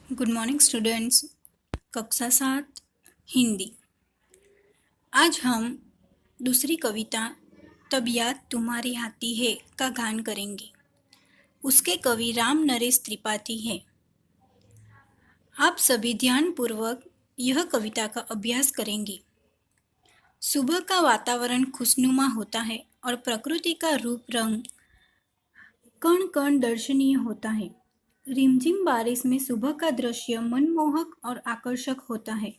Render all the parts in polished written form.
Good morning students. कक्षा 7 हिंदी। आज हम दूसरी कविता तब याद तुम्हारी आती है का गान करेंगे। उसके कवि राम नरेश त्रिपाठी हैं। आप सभी ध्यानपूर्वक यह कविता का अभ्यास करेंगे। सुबह का वातावरण खुशनुमा होता है और प्रकृति का रूप रंग कण कण दर्शनीय होता है। रिमझिम बारिश में सुबह का दृश्य मनमोहक और आकर्षक होता है।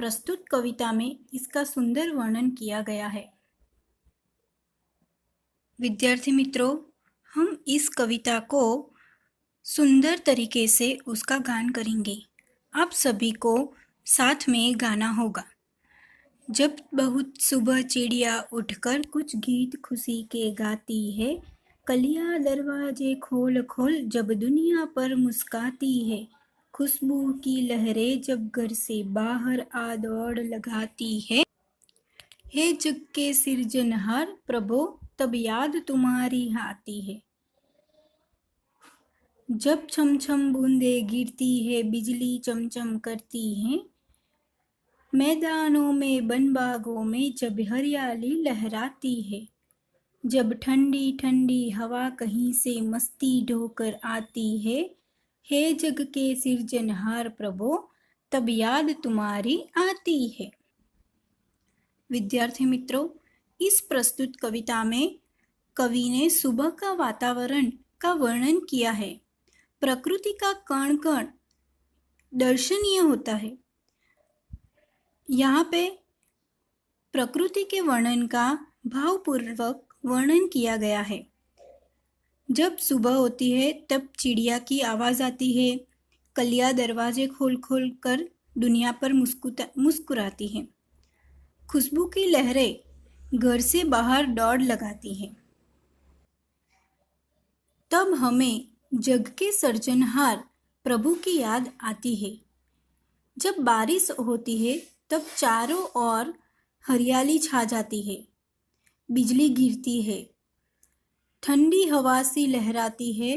प्रस्तुत कविता में इसका सुंदर वर्णन किया गया है। विद्यार्थी मित्रों, हम इस कविता को सुंदर तरीके से उसका गान करेंगे। आप सभी को साथ में गाना होगा। जब बहुत सुबह चिड़िया उठकर कुछ गीत खुशी के गाती है, कलियां दरवाजे खोल खोल जब दुनिया पर मुस्काती है, खुशबू की लहरें जब घर से बाहर आ दौड़ लगाती है, हे जग के सृजनहार प्रभो तब याद तुम्हारी आती है। जब छम छम बूंदे गिरती है, बिजली चमचम करती है, मैदानों में बनबागों में जब हरियाली लहराती है, जब ठंडी ठंडी हवा कहीं से मस्ती ढोकर आती है, हे जग के सृजनहार प्रभो तब याद तुम्हारी आती है। विद्यार्थी मित्रों, इस प्रस्तुत कविता में कवि ने सुबह का वातावरण का वर्णन किया है। प्रकृति का कण कण दर्शनीय होता है। यहाँ पे प्रकृति के वर्णन का भावपूर्वक वर्णन किया गया है। जब सुबह होती है तब चिड़िया की आवाज़ आती है, कलियां दरवाजे खोल खोल कर दुनिया पर मुस्कुराती हैं, खुशबू की लहरें घर से बाहर दौड़ लगाती हैं। तब हमें जग के सृजनहार प्रभु की याद आती है। जब बारिश होती है तब चारों ओर हरियाली छा जाती है, बिजली गिरती है, ठंडी हवा सी लहराती है,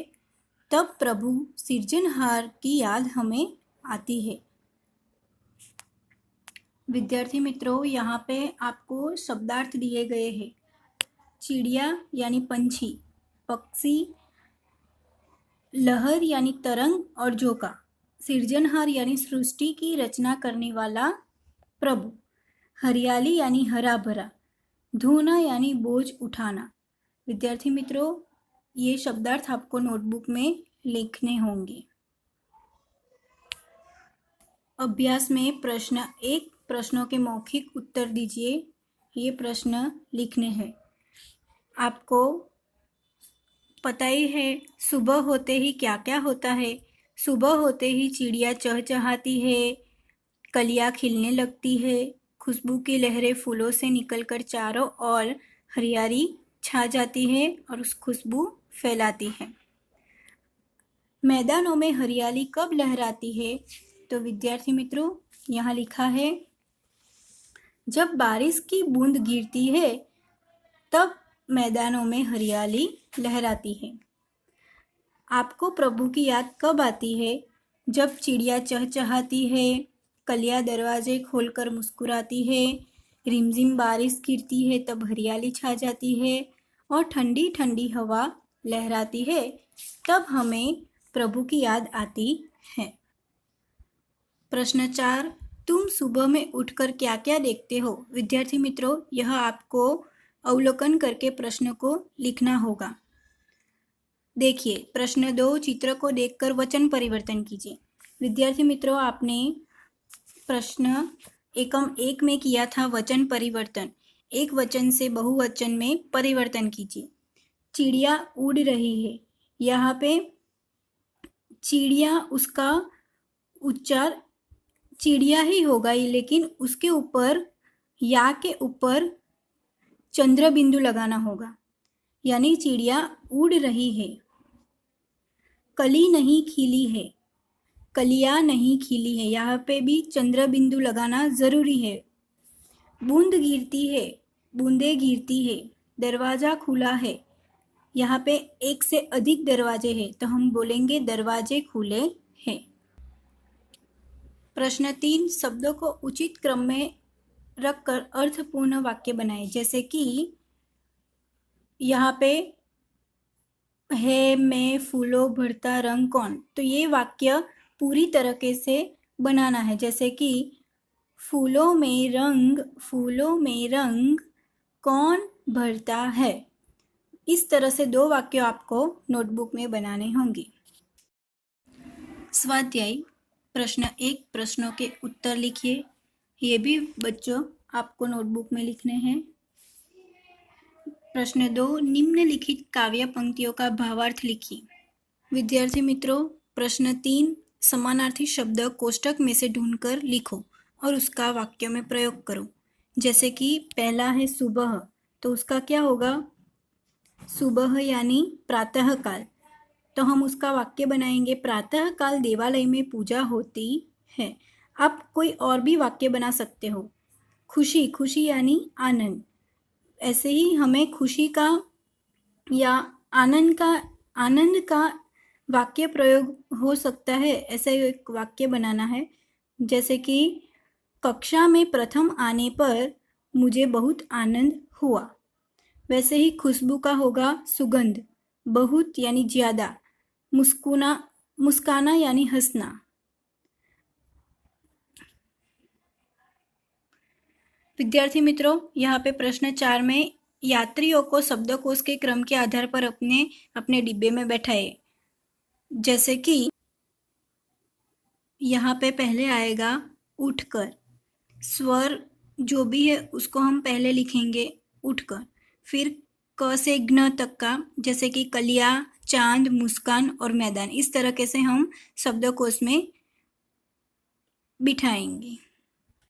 तब प्रभु सृजनहार की याद हमें आती है। विद्यार्थी मित्रों, यहाँ पे आपको शब्दार्थ दिए गए हैं। चिड़िया यानी पंछी, पक्षी, लहर यानी तरंग और झोंका, सृजनहार यानी सृष्टि की रचना करने वाला प्रभु, हरियाली यानी हरा भरा, धोना यानी बोझ उठाना। विद्यार्थी मित्रों, ये शब्दार्थ आपको नोटबुक में लिखने होंगे। अभ्यास में प्रश्न 1 प्रश्नों के मौखिक उत्तर दीजिए। ये प्रश्न लिखने हैं। आपको पता ही है सुबह होते ही क्या क्या होता है। सुबह होते ही चिड़िया चहचहाती है, कलियां खिलने लगती है, खुशबू की लहरें फूलों से निकलकर चारों ओर हरियाली छा जाती है और उस खुशबू फैलाती है। मैदानों में हरियाली कब लहराती है? तो विद्यार्थी मित्रों, यहाँ लिखा है जब बारिश की बूंद गिरती है तब मैदानों में हरियाली लहराती है। आपको प्रभु की याद कब आती है? जब चिड़िया चहचहाती है, कलियां दरवाजे खोलकर मुस्कुराती है, रिमझिम बारिश गिरती है तब हरियाली छा जाती है और ठंडी ठंडी हवा लहराती है, तब हमें प्रभु की याद आती है। प्रश्न 4, तुम सुबह में उठकर क्या क्या देखते हो? विद्यार्थी मित्रों, यह आपको अवलोकन करके प्रश्न को लिखना होगा। देखिए, प्रश्न 2, चित्र को देखकर वचन परिवर्तन कीजिए। विद्यार्थी मित्रों, आपने प्रश्न एकम 1 में किया था वचन परिवर्तन। एक वचन से बहुवचन में परिवर्तन कीजिए। चिड़िया उड़ रही है, यहाँ पे चिड़िया, उसका उच्चार चिड़िया ही होगा, लेकिन उसके ऊपर या के ऊपर चंद्र बिंदु लगाना होगा, यानी चिड़िया उड़ रही है। कली नहीं खिली है, कलियां नहीं खिली है, यहाँ पे भी चंद्र बिंदु लगाना जरूरी है। बूंद गिरती है, बूंदे गिरती है, दरवाजा खुला है, यहाँ पे एक से अधिक दरवाजे हैं तो हम बोलेंगे दरवाजे खुले हैं। प्रश्न 3, शब्दों को उचित क्रम में रखकर अर्थपूर्ण वाक्य बनाए। जैसे कि यहाँ पे है मैं फूलों भरता रंग कौन, तो ये वाक्य पूरी तरीके से बनाना है। जैसे कि फूलों में रंग कौन भरता है। इस तरह से 2 वाक्य आपको नोटबुक में बनाने होंगे। स्वाध्याय प्रश्न 1, प्रश्नों के उत्तर लिखिए। ये भी बच्चों आपको नोटबुक में लिखने हैं। प्रश्न 2, निम्नलिखित काव्य पंक्तियों का भावार्थ लिखिए। विद्यार्थी मित्रों, प्रश्न 3, समानार्थी शब्द कोष्ठक में से ढूंढकर लिखो और उसका वाक्य में प्रयोग करो। जैसे कि पहला है सुबह, तो उसका क्या होगा? सुबह यानी प्रातः काल, तो हम उसका वाक्य बनाएंगे प्रातः काल देवालय में पूजा होती है। आप कोई और भी वाक्य बना सकते हो। खुशी यानी आनंद, ऐसे ही हमें खुशी का या आनंद का वाक्य प्रयोग हो सकता है। ऐसा एक वाक्य बनाना है। जैसे कि कक्षा में प्रथम आने पर मुझे बहुत आनंद हुआ। वैसे ही खुशबू का होगा सुगंध, बहुत यानी ज़्यादा, मुस्काना यानी हंसना। विद्यार्थी मित्रों, यहाँ पे प्रश्न 4 में यात्रियों को शब्दकोश के क्रम के आधार पर अपने डिब्बे में बैठाए। जैसे कि यहाँ पे पहले आएगा उठकर, स्वर जो भी है उसको हम पहले लिखेंगे उठकर। फिर क से ज्ञ तक का, जैसे कि कलिया, चांद, मुस्कान और मैदान, इस तरीके से हम शब्दकोश में बिठाएंगे।